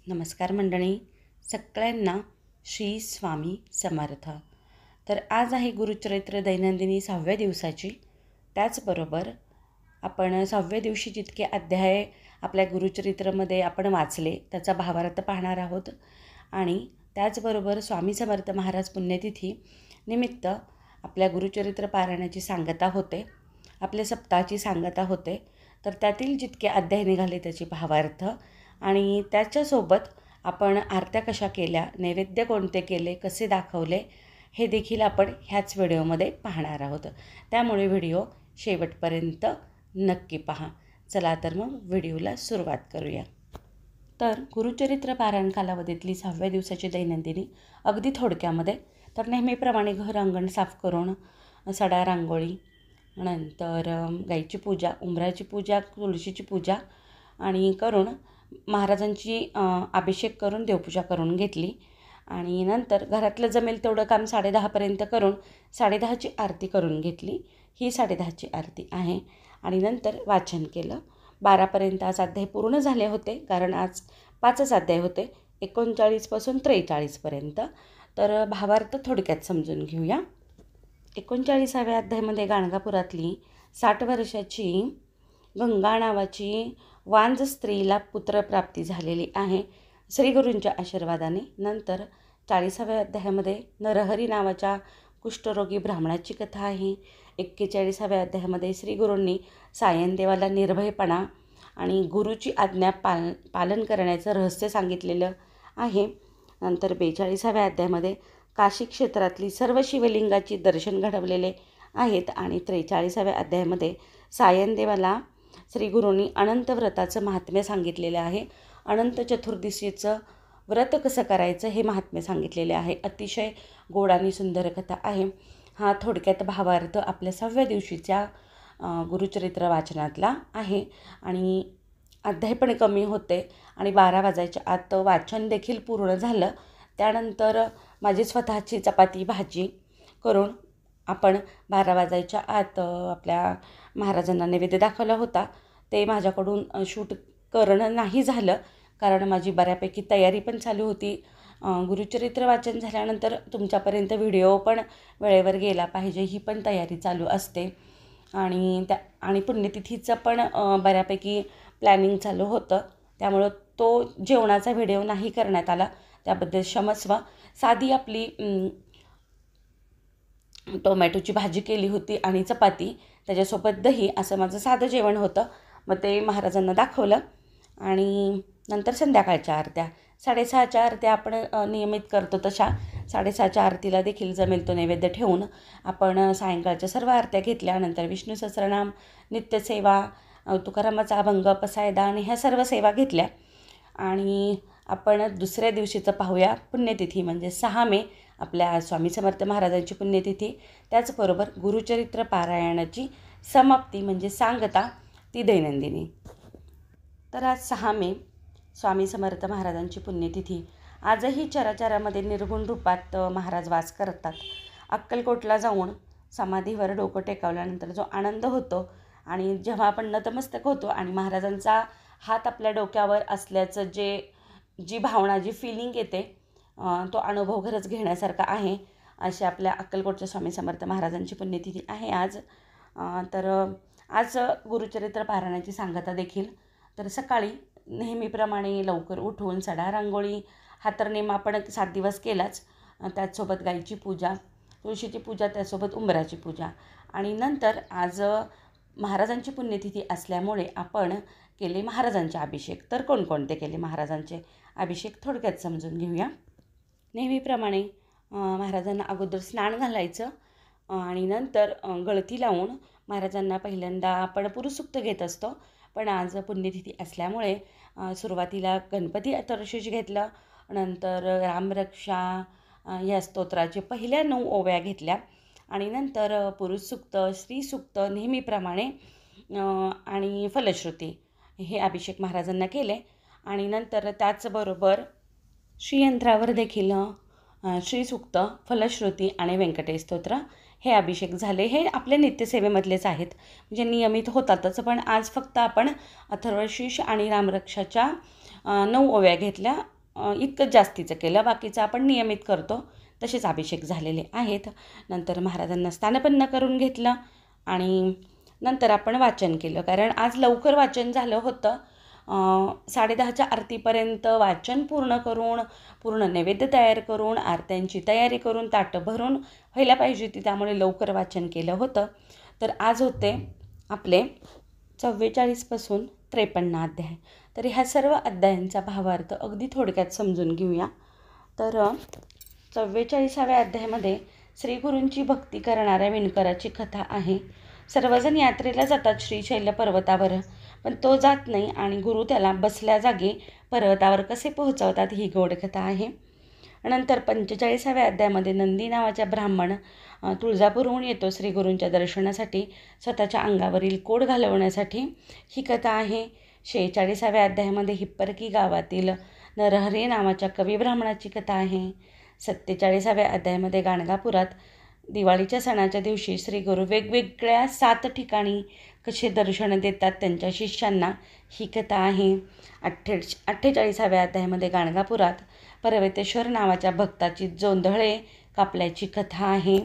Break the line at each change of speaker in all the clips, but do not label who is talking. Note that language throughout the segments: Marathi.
नमस्कार मंडळी, सगळ्यांना श्री स्वामी समर्थ. तर आज आहे गुरुचरित्र दैनंदिनी 6व्या दिवसाची. त्याचबरोबर आपण 6व्या दिवशी जितके अध्याय आपल्या गुरुचरित्रामध्ये आपण वाचले त्याचा भावार्थ पाहणार आहोत. आणि त्याचबरोबर स्वामी समर्थ महाराज पुण्यतिथी निमित्त आपल्या गुरुचरित्र पारायणाची सांगता होते, आपल्या सप्ताहाची सांगता होते. तर त्यातील जितके अध्याय निघाले त्याची भावार्थ आणि त्याच्यासोबत आपण आरत्या कशा केल्या, नैवेद्य कोणते केले, कसे दाखवले हे देखील आपण ह्याच व्हिडिओमध्ये पाहणार आहोत. त्यामुळे व्हिडिओ शेवटपर्यंत नक्की पहा. चला तर मग व्हिडिओला सुरुवात करूया. तर गुरुचरित्र पारायण कालावधीतली 6व्या दिवसाची दैनंदिनी अगदी थोडक्यामध्ये. तर नेहमीप्रमाणे घर अंगण साफ करून सडा रांगोळी, नंतर गाईची पूजा, उंबराची पूजा, तुळशीची पूजा आणि करून महाराजांची अभिषेक करून देवपूजा करून घेतली. आणि नंतर घरातलं जमेल तेवढं काम 10:30पर्यंत करून 10:30ची आरती करून घेतली. ही 10:30ची आरती आहे. आणि नंतर वाचन केलं. 12पर्यंत आज अध्याय पूर्ण झाले होते, कारण आज 5च अध्याय होते, 39 पासून 43पर्यंत. तर भावार्थ थोडक्यात समजून घेऊया. 39व्या अध्यायामध्ये गाणगापुरातली 60 वर्षाची गंगा नावाची वांज स्त्रीला पुत्रप्राप्ती झालेली आहे श्रीगुरूंच्या आशीर्वादाने. नंतर 40व्या अध्यायामध्ये नरहरी नावाच्या कुष्ठरोगी ब्राह्मणाची कथा आहे. 41व्या अध्यायामध्ये श्रीगुरूंनी सायनदेवाला निर्भयपणा आणि गुरुची आज्ञा पालन करण्याचं रहस्य सांगितलेलं आहे. नंतर 42व्या अध्यायामध्ये काशी क्षेत्रातली सर्व शिवलिंगाची दर्शन घडवलेले आहेत. आणि 43व्या अध्यायामध्ये सायनदेवाला श्रीगुरूंनी अनंत व्रताचं महात्म्य सांगितलेलं आहे. अनंत चतुर्दशीचं व्रत कसं करायचं हे महात्म्य सांगितलेले आहे. अतिशय गोड आणि सुंदर कथा आहे. हा थोडक्यात भावार्थ आपल्या 6व्या दिवशीच्या गुरुचरित्र वाचनातला आहे. आणि अध्याय पण कमी होते आणि 12 वाजायच्या आत वाचन देखील पूर्ण झालं. त्यानंतर माझी स्वतःची चपाती भाजी करून आपण 12 वाजायच्या आत आपल्या महाराजांना नैवेद्य दाखवला होता. ते माझ्याकडून शूट करणं नाही झालं, कारण माझी बऱ्यापैकी तयारी पण चालू होती. गुरुचरित्र वाचन झाल्यानंतर तुमच्यापर्यंत व्हिडिओ पण वेळेवर गेला पाहिजे, ही पण तयारी चालू असते. आणि पुण्यतिथीचं पण बऱ्यापैकी प्लॅनिंग चालू होतं. त्यामुळं तो जेवणाचा व्हिडिओ नाही करण्यात आला, त्याबद्दल क्षमस्व. साधी आपली टोमॅटोची भाजी केली होती आणि चपाती, त्याच्यासोबत दही, असं माझं साधं जेवण होतं. मग ते महाराजांना दाखवलं. आणि नंतर संध्याकाळच्या आरत्या 6:30च्या आरत्या आपण नियमित करतो तशा 6:30च्या आरतीला देखील जमेल तो नैवेद्य ठेवून आपण सायंकाळच्या सर्व आरत्या घेतल्या. नंतर विष्णू सहस्रनाम, नित्यसेवा, तुकारामाचा अभंग, पसायदान, ह्या सर्व सेवा घेतल्या. आणि आपण दुसऱ्या दिवशीचं पाहूया. पुण्यतिथी म्हणजे 6 मे आपल्या स्वामी समर्थ महाराजांची पुण्यतिथी. त्याचबरोबर गुरुचरित्र पारायणाची समाप्ती म्हणजे सांगता, ती दैनंदिनी. तर आज 6 मे स्वामी समर्थ महाराजांची पुण्यतिथी. आजही चराचरामध्ये निर्गुण रूपात महाराज वास करतात. अक्कलकोटला जाऊन समाधीवर डोकं टेकवल्यानंतर जो आनंद होतो आणि जेव्हा आपण नतमस्तक होतो आणि महाराजांचा हात आपल्या डोक्यावर असल्याचं जी भावना, जी फिलिंग येते, तो अनुभव खरंच घेण्यासारखा आहे. अशी आपल्या अक्कलकोटच्या स्वामी समर्थ महाराजांची पुण्यतिथी आहे आज. तर आज गुरुचरित्र पारायणाची सांगता देखील. तर सकाळी नेहमीप्रमाणे लवकर उठून सडा रांगोळी, हा तर नेम आपण 7 दिवस केलाच. त्याचसोबत गाईची पूजा, तुळशीची पूजा, त्यासोबत उंबराची पूजा. आणि नंतर आज महाराजांची पुण्यतिथी असल्यामुळे आपण केले महाराजांचे अभिषेक. तर कोणकोणते केले महाराजांचे अभिषेक थोडक्यात समजून घेऊया. नेहमीप्रमाणे महाराजांना अगोदर स्नान घालायचं आणि नंतर गळती लावून महाराजांना पहिल्यांदा आपण पुरुषसूक्त घेत असतो. पण आज पुण्यतिथी असल्यामुळे सुरुवातीला गणपती अथर्वशीष घेतलं, नंतर रामरक्षा या स्तोत्राचे पहिल्या 9 ओव्या घेतल्या आणि नंतर पुरुषसूक्त, स्त्रीसूक्त नेहमीप्रमाणे आणि फलश्रुती हे अभिषेक महाराजांना केले. आणि नंतर त्याचबरोबर श्रीयंत्रावर देखील श्रीसूक्त, फलश्रुती आणि व्यंकटेश स्तोत्र हे अभिषेक झाले. हे आपल्या नित्यसेवेमधलेच आहेत, म्हणजे नियमित होतातच. पण आज फक्त आपण अथर्वशीष आणि रामरक्षाच्या 9 ओव्या घेतल्या इतकंच जास्तीचं केलं, बाकीचं आपण नियमित करतो तसेच अभिषेक झालेले आहेत. नंतर महाराजांना स्नानपन्न करून घेतलं आणि नंतर आपण वाचन केलं, कारण आज लवकर वाचन झालं होतं. 10:30च्या आरतीपर्यंत वाचन पूर्ण करून, पूर्ण नैवेद्य तयार करून, आरत्यांची तयारी करून, ताटं भरून व्हायला पाहिजे होती, त्यामुळे लवकर वाचन केलं होतं. तर आज होते आपले 44 पासून 53 अध्याय. तर ह्या सर्व अध्यायांचा भावार्थ अगदी थोडक्यात समजून घेऊया. तर 44व्या अध्यायामध्ये श्रीगुरूंची भक्ती करणाऱ्या विणकराची कथा आहे. सर्वजण यात्रेला जातात श्रीशैल पर्वतावर, पण तो जात नाही आणि गुरु त्याला बसल्या जागी पर्वतावर कसे पोहोचवतात ही गोड कथा आहे. नंतर 45व्या अध्यायामध्ये नंदी नावाचा ब्राह्मण तुळजापूरहून येतो श्रीगुरूंच्या दर्शनासाठी, स्वतःच्या अंगावरील कोड घालवण्यासाठी ही कथा आहे. 46व्या अध्यायामध्ये हिप्परकी गावातील नरहरी नावाच्या कवी ब्राह्मणाची कथा आहे. 47व्या अध्यायामध्ये गाणगापुरात दिवाळीच्या सणाच्या दिवशी श्रीगुरू वेगवेगळ्या 7 ठिकाणी कसे दर्शन देतात त्यांच्या शिष्यांना ही कथा आहे. 48व्या अध्यायामध्ये गाणगापुरात पर्वतेश्वर नावाच्या भक्ताची जोंधळे कापल्याची कथा आहे.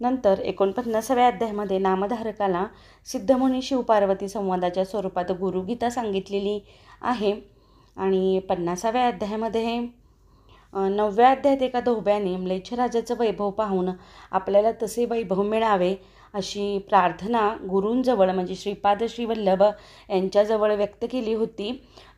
नंतर 49व्या अध्यायामध्ये नामधारकाला सिद्धमुनी शिवपार्वती संवादाच्या स्वरूपात गुरुगीता सांगितलेली आहे. आणि 50व्या अध्यायामध्ये 9व्या अध्यायात एका धोब्याने म्लेच्छराजाचं वैभव पाहून आपल्याला तसे वैभव मिळावे अशी प्रार्थना गुरूंजवळ म्हणजे श्रीपाद श्रीवल्लभ यांच्याजवळ व्यक्त केली होती.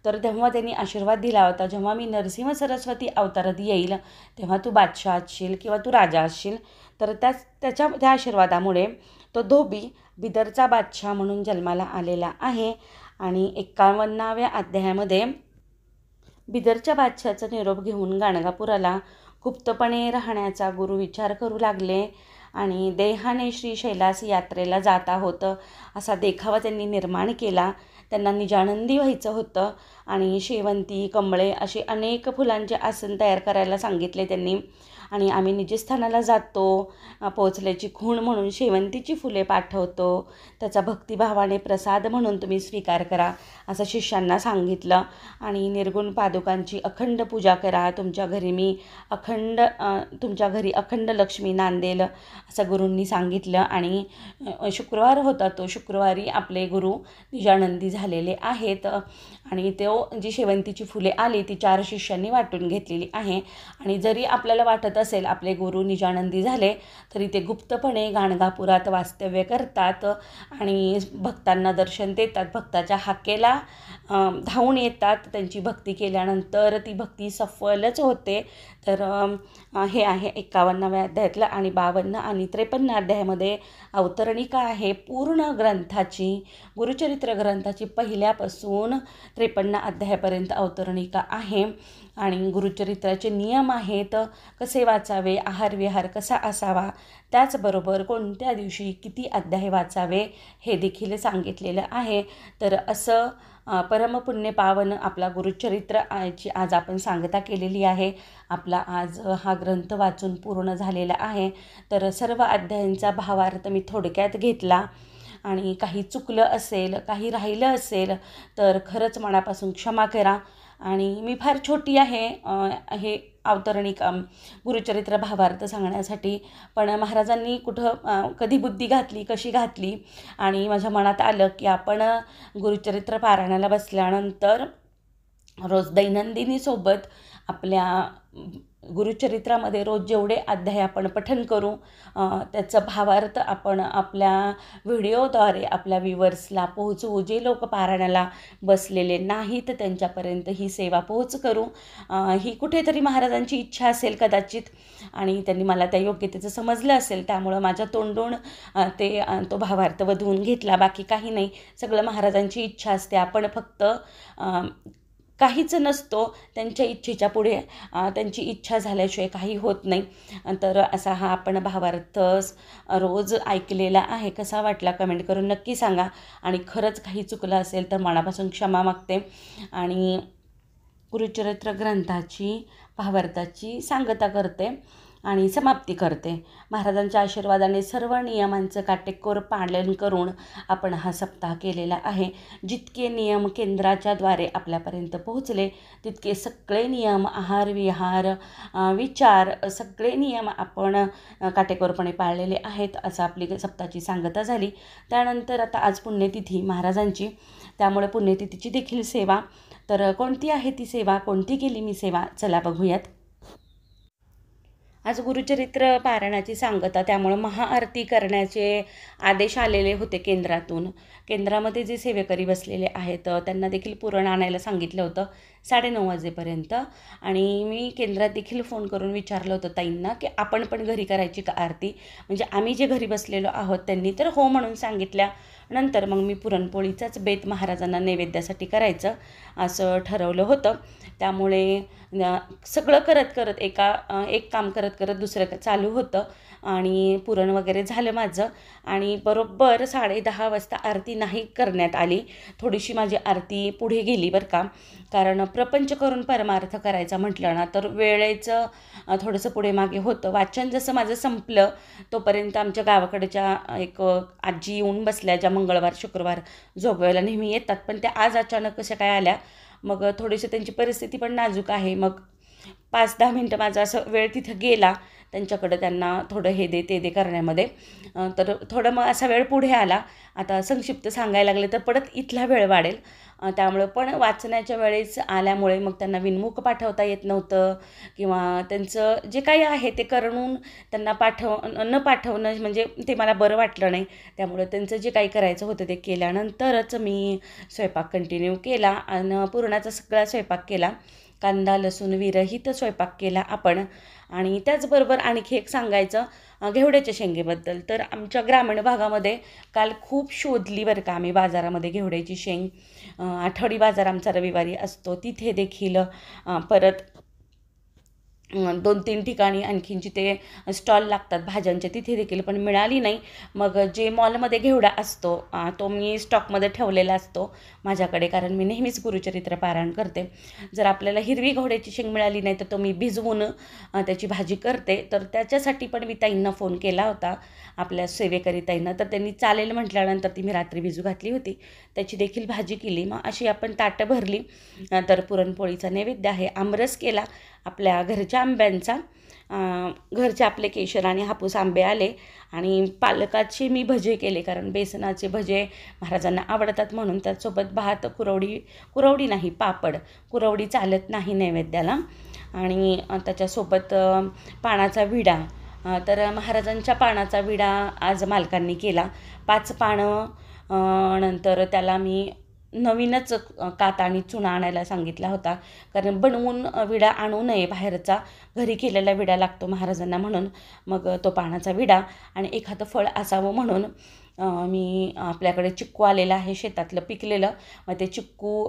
तर तेव्हा त्यांनी आशीर्वाद दिला होता, जेव्हा मी नरसिंह सरस्वती अवतारात येईल तेव्हा तू बादशाह असशील किंवा तू राजा असशील. तर त्या आशीर्वादामुळे तो धोबी बिदरचा बादशाह म्हणून जन्माला आलेला आहे. आणि 51व्या अध्यायामध्ये बिदरच्या बादशाहाचा निरोप घेऊन गाणगापुराला गुप्तपणे राहण्याचा गुरु विचार करू लागले आणि देहाने श्रीशैलास यात्रेला जात आहोत असा देखावा त्यांनी निर्माण केला. त्यांना निजानंदी व्हायचं होतं आणि शेवंती, कमळे असे अनेक फुलांचे आसन तयार करायला सांगितले त्यांनी. आणि आम्ही निजस्थानाला जातो, पोचल्याची खूण म्हणून शेवंतीची फुले पाठवतो, त्याचा भक्तिभावाने प्रसाद म्हणून तुम्ही स्वीकार करा असं शिष्यांना सांगितलं. आणि निर्गुण पादुकांची अखंड पूजा करा, तुमच्या घरी अखंड लक्ष्मी नांदेल असं गुरूंनी सांगितलं. आणि शुक्रवार होता, तो शुक्रवारी आपले गुरु निजानंदी झालेले आहेत आणि जी शेवंतीची फुले आली ती 4 शिष्यांनी वाटून घेतलेली आहे. आणि जरी आपल्याला वाटत असेल आपले गुरु निजानंदी झाले तरी ते गुप्तपणे गाणगापुरात वास्तव्य करतात आणि भक्तांना दर्शन देतात, भक्ताच्या हाकेला धावून येतात. त्यांची भक्ती केल्यानंतर ती भक्ती सफलच होते. तर हे आहे 51व्या अध्यायातलं. आणि 52 आणि 53 अध्यायामध्ये अवतरणिका आहे पूर्ण ग्रंथाची, गुरुचरित्र ग्रंथाची पहिल्यापासून 53 अध्यायापर्यंत अवतरणिका आहे. आणि गुरुचरित्राचे नियम आहेत, कसे वाचावे, आहार विहार कसा असावा, त्याचबरोबर कोणत्या दिवशी किती अध्याय वाचावे हे देखील सांगितलेलं आहे. तर असं परमपुण्य पावन आपला गुरुचरित्र आज आपण सांगता केलेली आहे. आपला आज हा ग्रंथ वाचून पूर्ण झालेला आहे. तर सर्व अध्यायांचा भावार्थ मी थोडक्यात घेतला आणि काही चुकलं असेल, काही राहिलं असेल तर खरंच मनापासून क्षमा करा. आणि मी फार छोटी आहे हे अवतरणिका गुरुचरित्र भावार्थ सांगण्यासाठी, पण महाराजांनी कधी बुद्धी घातली, कशी घातली आणि माझ्या मनात आलं की आपण गुरुचरित्र पारायणाला बसल्यानंतर रोज दैनंदिनीसोबत आपल्या गुरुचरित्रामध्ये रोज जेवढे अध्याय आपण पठण करू त्याचा भावार्थ आपण आपल्या व्हिडिओद्वारे आपल्या व्ह्यूवर्सला पोहोचवू. जे लोक पारायणाला बसलेले नाहीत त्यांच्यापर्यंत ही सेवा पोहोच करू. ही कुठेतरी महाराजांची इच्छा असेल कदाचित आणि त्यांनी मला त्या योग्यतेचं समजलं असेल, त्यामुळं माझ्या तोंडून तो भावार्थ वधवून घेतला. बाकी काही नाही, सगळं महाराजांची इच्छा असते. आपण फक्त काहीच नसतो, त्यांच्या इच्छेच्या पुढे त्यांची इच्छा झाल्याशिवाय काही होत नाही. तर असा हा आपण भावार्थ रोज ऐकलेला आहे. कसा वाटला कमेंट करून नक्की सांगा. आणि खरंच काही चुकलं असेल तर मनापासून क्षमा मागते. आणि गुरुचरित्र ग्रंथाची भावार्थाची सांगता करते. आणि समाप्ती करते. महाराजांच्या आशीर्वादाने सर्व नियमांचं काटेकोर पालन करून आपण हा सप्ताह केलेला आहे. जितके नियम केंद्राच्याद्वारे आपल्यापर्यंत पोहोचले तितके सगळे नियम, आहार विहार, विचार, सगळे नियम आपण काटेकोरपणे पाळलेले आहेत, असं आपली सप्ताहाची सांगता झाली. त्यानंतर आता आज पुण्यतिथी महाराजांची, त्यामुळे पुण्यतिथीची देखील सेवा. तर कोणती आहे ती सेवा, कोणती केली मी सेवा, चला बघूयात. आज गुरुचरित्र पारायणाची सांगता, त्यामुळं महाआरती करण्याचे आदेश आलेले होते केंद्रातून. केंद्रामध्ये जे सेवेकरी बसलेले आहेत त्यांना देखील पुरण आणायला सांगितलं होतं 9:30 वाजेपर्यंत. आणि मी केंद्रात देखील फोन करून विचारलं होतं ताईंना की आपण पण घरी करायची का आरती, म्हणजे आम्ही जे घरी बसलेलो आहोत. त्यांनी तर हो म्हणून सांगितल्या. नंतर मग मी पुरणपोळीचाच बेत महाराजांना नैवेद्यासाठी करायचं असं ठरवलं होतं. त्यामुळे सगळं करत करत एक काम करत करत दुसरं चालू होतं. आणि पुरण वगैरे झालं माझं. आणि बरोबर 10:30 वाजता आरती नाही करण्यात आली. थोडीशी माझी आरती पुढे गेली बरं का, कारण प्रपंच करून परमार्थ करायचा म्हटलं ना तर वेळेचं थोडंसं पुढे मागे होतं. वाचन जसं माझं संपलं तोपर्यंत आमच्या गावाकडच्या एक आजी येऊन बसल्या, ज्या मंगळवार शुक्रवार जोगव्याला नेहमी येतात, पण त्या आज अचानक कशा काय आल्या. मग थोडीशी त्यांची परिस्थिती पण नाजूक आहे. मग 5-10 मिनटं माझा असं वेळ तिथं गेला त्यांच्याकडं, त्यांना थोडं हे दे ते दे करण्यामध्ये. तर थोडं मग असा वेळ पुढे आला. आता संक्षिप्त सांगायला लागले तर परत इथला वेळ वाढेल. त्यामुळं पण वाचण्याच्या वेळेस आल्यामुळे मग त्यांना विनमुख पाठवता येत नव्हतं, किंवा त्यांचं जे काही आहे ते करून त्यांना न पाठवणं म्हणजे ते मला बरं वाटलं नाही. त्यामुळं त्यांचं जे काही करायचं होतं ते केल्यानंतरच मी स्वयंपाक कंटिन्यू केला आणि पुरणाचा सगळा स्वयंपाक केला. कांदा लसूण विरहित स्वयंपाक केला आपण. आणि त्याचबरोबर आणखी एक सांगायचं घेवड्याच्या शेंगेबद्दल. तर आमच्या ग्रामीण भागामध्ये काल खूप शोधली बरं का आम्ही बाजारामध्ये घेवड्याची शेंग. आठवडी बाजार आमचा रविवारी असतो, तिथे देखील परत 2-3 ठिकाणी आणखीनची ते स्टॉल लागतात भाज्यांचे, तिथे देखील पण मिळाली नाही. मग जे मॉलमध्ये घेवडा असतो तो मी स्टॉकमध्ये ठेवलेला असतो माझ्याकडे, कारण मी नेहमीच गुरुचरित्र पारायण करते. जर आपल्याला हिरवी घेवड्याची शेंग मिळाली नाही तर तो मी भिजवून त्याची भाजी करते. तर त्याच्यासाठी पण मी ताईंना फोन केला होता, आपल्या सेवेकरी ताईंना. तर त्यांनी चालेल म्हटल्यानंतर ती मी रात्री भिजू घातली होती, त्याची देखील भाजी केली. मग अशी आपण ताटं भरली. तर पुरणपोळीचा नैवेद्य आहे. आमरस केला आपल्या घरच्या आंब्यांचा. घरचे आपले केशर आणि हापूस आंबे आले. आणि पालकाचे मी भजे केले, कारण बेसनाचे भजे महाराजांना आवडतात म्हणून. त्याचसोबत भात, कुरवडी नाही पापड, कुरवडी चालत नाही नैवेद्याला. आणि त्याच्यासोबत पानाचा विडा. तर महाराजांच्या पानाचा विडा आज मालकांनी केला. 5 पानं. नंतर त्याला मी नवीनच कात आणि चुना आणायला सांगितला होता, कारण बनवून विडा आणू नये बाहेरचा, घरी केलेला विडा लागतो महाराजांना म्हणून. मग तो पानाचा विडा आणि एखादं फळ असावं म्हणून मी आपल्याकडे चिक्कू आलेलं आहे शेतातलं पिकलेलं. मग ते चिक्कू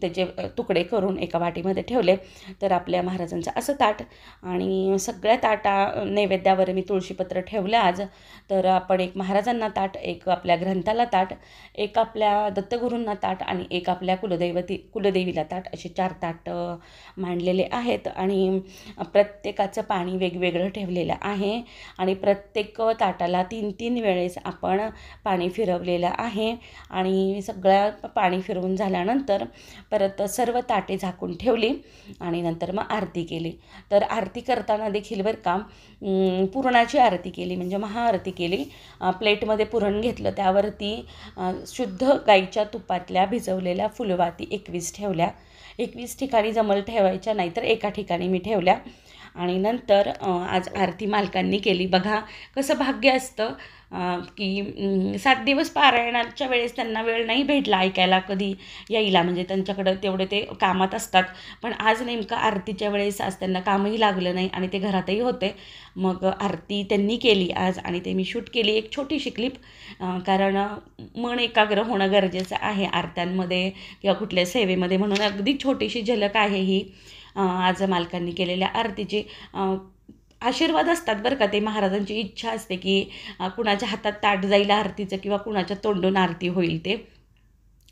त्याचे तुकडे करून एका वाटीमध्ये ठेवले. तर आपल्या महाराजांचं असं ताट. आणि सगळ्या ताटा नैवेद्यावर मी तुळशीपत्र ठेवलं आज. तर आपण एक महाराजांना ताट, एक आपल्या ग्रंथाला ताट, एक आपल्या दत्तगुरूंना ताट आणि एक आपल्या कुलदेवीला ताट, असे 4 ताट मांडलेले आहेत. आणि प्रत्येकाचं पाणी वेगवेगळं ठेवलेलं आहे. आणि प्रत्येक ताटाला 3-3 वेळेस आपण पाणी फिरवलेलं आहे. आणि सगळ्या पाणी फिरवून झाल्यानंतर परत सर्व ताटे झाकून ठेवली आणि नंतर मग आरती केली. तर आरती करताना देखील बरं का पुरणाची आरती केली, म्हणजे महाआरती केली. प्लेटमध्ये पुरण घेतलं, त्यावरती शुद्ध गाईच्या तुपातल्या भिजवलेल्या फुलवाती 21 ठेवल्या. 21 ठिकाणी जमल ठेवायच्या, नाहीतर एका ठिकाणी मी ठेवल्या. आणि नंतर आज आरती मालकांनी केली. बघा कसं भाग्य असतं की 7 दिवस पारायणाच्या वेळेस त्यांना वेळ नाही भेटला ऐकायला कधी यायला, म्हणजे त्यांच्याकडं तेवढे ते कामात असतात. पण आज नेमकं आरतीच्या वेळेस आज त्यांना कामही लागलं नाही आणि ते घरातही होते. मग आरती त्यांनी केली आज आणि ते मी शूट केली, एक छोटीशी क्लिप. कारण मन एकाग्र होणं गरजेचं आहे आरत्यांमध्ये किंवा कुठल्या सेवेमध्ये, म्हणून अगदी छोटीशी झलक आहे ही आज मालकांनी केलेल्या आरतीची. आशीर्वाद असतात बरं का ते, महाराजांची इच्छा असते की कुणाच्या हातात ताट जाईल आरतीचं किंवा कुणाच्या तोंडून आरती होईल ते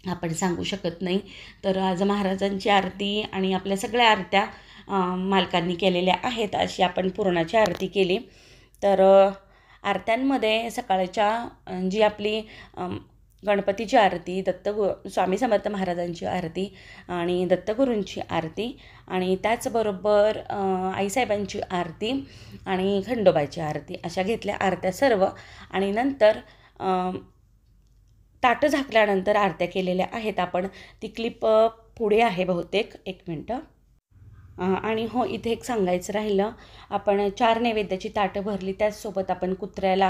आपण सांगू शकत नाही. तर आज महाराजांची आरती आणि आपल्या सगळ्या आरत्या मालकांनी केलेल्या आहेत. अशी आपण पुरणाची आरती केली. तर आरत्यांमध्ये सकाळच्या जी आपली गणपतीची आरती, स्वामी समर्थ महाराजांची आरती आणि दत्तगुरूंची आरती आणि त्याचबरोबर आईसाहेबांची आरती आणि खंडोबाची आरती अशा घेतल्या आरत्या सर्व. आणि नंतर ताटं झाकल्यानंतर आरत्या केलेल्या आहेत आपण. ती क्लिप पुढे आहे बहुतेक, 1 मिनटं. आणि हो, इथे एक सांगायचं राहिलं, आपण 4 नैवेद्याची ताटं भरली. त्याचसोबत आपण कुत्र्याला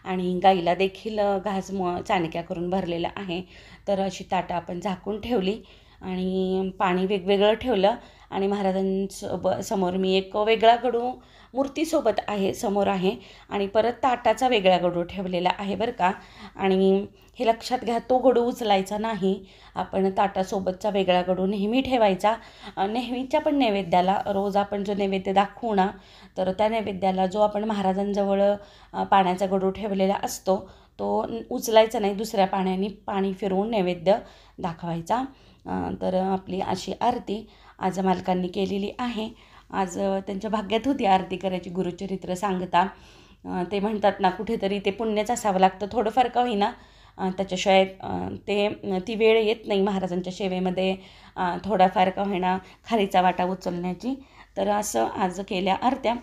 आणि गाईला देखील चाणक्या करून भरलेलं आहे. तर अशी ताटं आपण झाकून ठेवली आणि पाणी वेगवेगळं ठेवलं. आणि समोर मी एक वेगळा गडू मूर्तीसोबत आहे, समोर आहे. आणि परत ताटाचा वेगळा गडू ठेवलेला आहे बरं का. आणि हे लक्षात घ्या, तो गडू उचलायचा नाही. आपण ताटासोबतचा वेगळा गडू नेहमी ठेवायचा. नेहमीच्या पण नैवेद्याला, रोज आपण जो नैवेद्य दाखवू ना, तर त्या नैवेद्याला जो आपण महाराजांजवळ पाण्याचा गडू ठेवलेला असतो तो उचलायचा नाही. दुसऱ्या पाण्याने पाणी फिरवून नैवेद्य दाखवायचा. तर आपली अशी आरती आज मालकांनी केलेली आहे. आज त्यांच्या भाग्यात होती आरती करायची. गुरुचरित्र सांगता ते म्हणतात ना, कुठेतरी ते पुण्यच असावं लागतं, थोडंफार का होईना. त्याच्याशिवाय ती वेळ येत नाही महाराजांच्या सेवेमध्ये थोडाफार का होईना खालीचा वाटा उचलण्याची. तर असं आज केल्या आरत्या.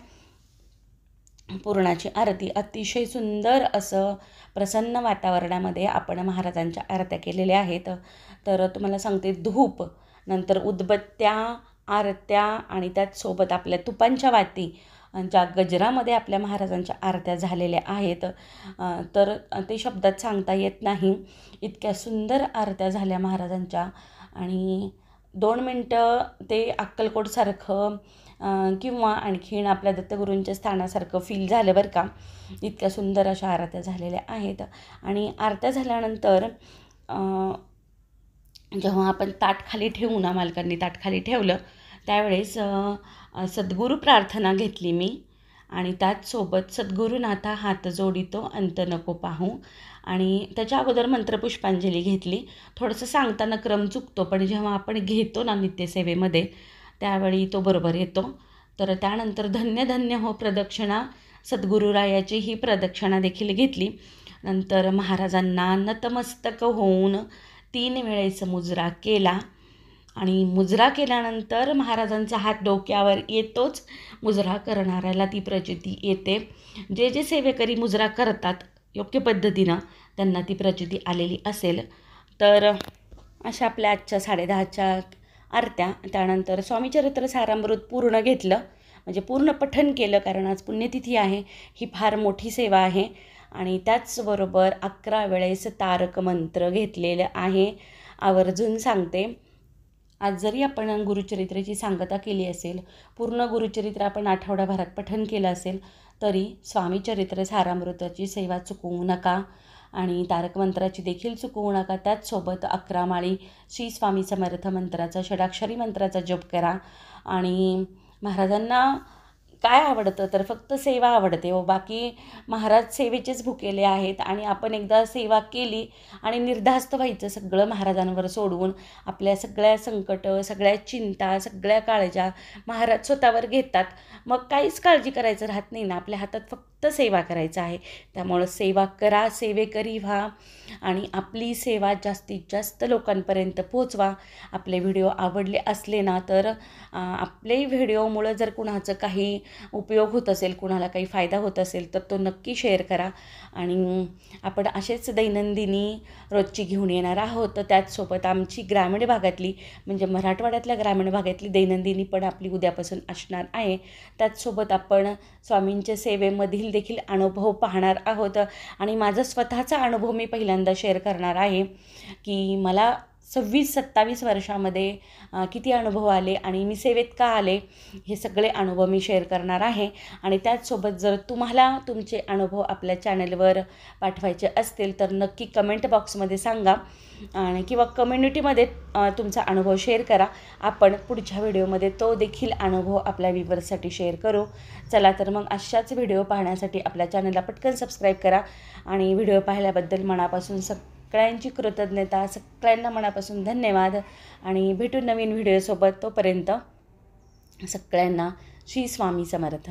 पुरणाची आरती अतिशय सुंदर असं प्रसन्न वातावरणामध्ये आपण महाराजांच्या आरत्या केलेल्या आहेत. तर तुम्हाला सांगते, धूप, नंतर उदबत्त्या, आरत्या आणि त्याचसोबत आपल्या तुपांच्या वाती ज्या गजरामध्ये आपल्या महाराजांच्या आरत्या झालेल्या आहेत. तर ते शब्दात सांगता येत नाही, इतक्या सुंदर आरत्या झाल्या महाराजांच्या. आणि 2 मिनटं ते अक्कलकोटसारखं किंवा आणखीन आपल्या दत्तगुरूंच्या स्थानासारखं फील झालं बरं का. इतक्या सुंदर अशा आरत्या झालेल्या आहेत. आणि आरत्या झाल्यानंतर जेव्हा आपण ताट खाली ठेवू ना, मालकांनी ताट खाली ठेवलं त्यावेळेस सद्गुरू प्रार्थना घेतली मी. आणि त्याचसोबत सद्गुरुनाथा हात जोडितो अंत नको पाहू. आणि त्याच्या अगोदर मंत्रपुष्पांजली घेतली. थोडंसं सांगताना क्रम चुकतो, पण जेव्हा आपण घेतो ना नित्यसेवेमध्ये त्यावेळी तो बरोबर येतो. तर त्यानंतर धन्य धन्य हो प्रदक्षिणा, सद्गुरुरायाची ही प्रदक्षिणा देखील घेतली. नंतर महाराजांना नतमस्तक होऊन 3 वेळेस मुजरा केला. आणि मुजरा केल्यानंतर महाराजांचा हात डोक्यावर येतोच, मुजरा करणाऱ्याला ती प्रचिती येते. जे जे सेवेकरी मुजरा करतात योग्य पद्धतीनं त्यांना ती प्रचिती आलेली असेल. तर अशा आपल्या आजच्या 10:30च्या आरत्या. त्यानंतर स्वामीचरित्र सारामृत पूर्ण घेतलं, म्हणजे पूर्ण पठण केलं, कारण आज पुण्यतिथी आहे. ही फार मोठी सेवा आहे. आणि त्याचबरोबर 11 वेळेस तारक मंत्र घेतलेलं आहे. आवर्जून सांगते, आज जरी आपण गुरुचरित्राची सांगता केली असेल, पूर्ण गुरुचरित्र आपण आठवडाभरात पठण केलं असेल, तरी स्वामीचरित्र सारामृताची सेवा चुकवू नका. आणि तारक मंत्राची देखील चुकवू नका. त्याचसोबत 11 माळी श्री स्वामी समर्थ मंत्राचा, षडाक्षरी मंत्राचा जप करा. आणि महाराजांना काय आवडतं, तर फक्त सेवा आवडते हो. बाकी महाराज सेवेचेच भुकेले आहेत. आणि आपण एकदा सेवा केली आणि निर्धास्त व्हायचं, सगळं महाराजांवर सोडवून. आपल्या सगळ्या संकट, सगळ्या चिंता, सगळ्या काळज्या महाराज स्वतःवर घेतात. मग काहीच काळजी करायचं राहत नाही ना. आपल्या हातात फक्त सेवा करायचं आहे. त्यामुळं सेवा करा, सेवेकरी व्हा आणि आपली सेवा जास्तीत जास्त लोकांपर्यंत पोहोचवा. आपले व्हिडिओ आवडले असले ना, तर आपले व्हिडिओमुळं जर कुणाचं काही उपयोग होत असेल, कुणाला काही फायदा होत असेल, तर तो नक्की शेअर करा. आणि आपण असेच दैनंदिनी रोजची घेऊन येणार आहोत. त्याचसोबत आमची ग्रामीण भागातली, म्हणजे मराठवाड्यातल्या ग्रामीण भागातली दैनंदिनी पण आपली उद्यापासून असणार आहे. त्याचसोबत आपण स्वामींच्या सेवेमधील देखील अनुभव पाहणार आहोत. आणि माझा स्वतःचा अनुभव मी पहिल्यांदा शेअर करणार आहे की मला 26-27 वर्षामध्ये किती अनुभव आले आणि मी सेवेत का आले, हे सगळे अनुभव मी शेअर करणार आहे. आणि त्याचसोबत जर तुम्हाला तुमचे अनुभव आपल्या चॅनलवर पाठवायचे असतील तर नक्की कमेंट बॉक्समध्ये सांगा आणि किंवा कम्युनिटीमध्ये तुमचा अनुभव शेअर करा. आपण पुढच्या व्हिडिओमध्ये तो देखील अनुभव आपल्या व्ह्यूअर्ससाठी शेअर करू. चला तर मग अशाच व्हिडिओ पाहण्यासाठी आपल्या चॅनलला पटकन सबस्क्राईब करा. आणि व्हिडिओ पाहिल्याबद्दल मनापासून सगळ्यांची कृतज्ञता, सगळ्यांना मनापासून धन्यवाद. आणि भेटू नवीन व्हिडिओसोबत. तोपर्यंत सगळ्यांना श्री स्वामी समर्थ.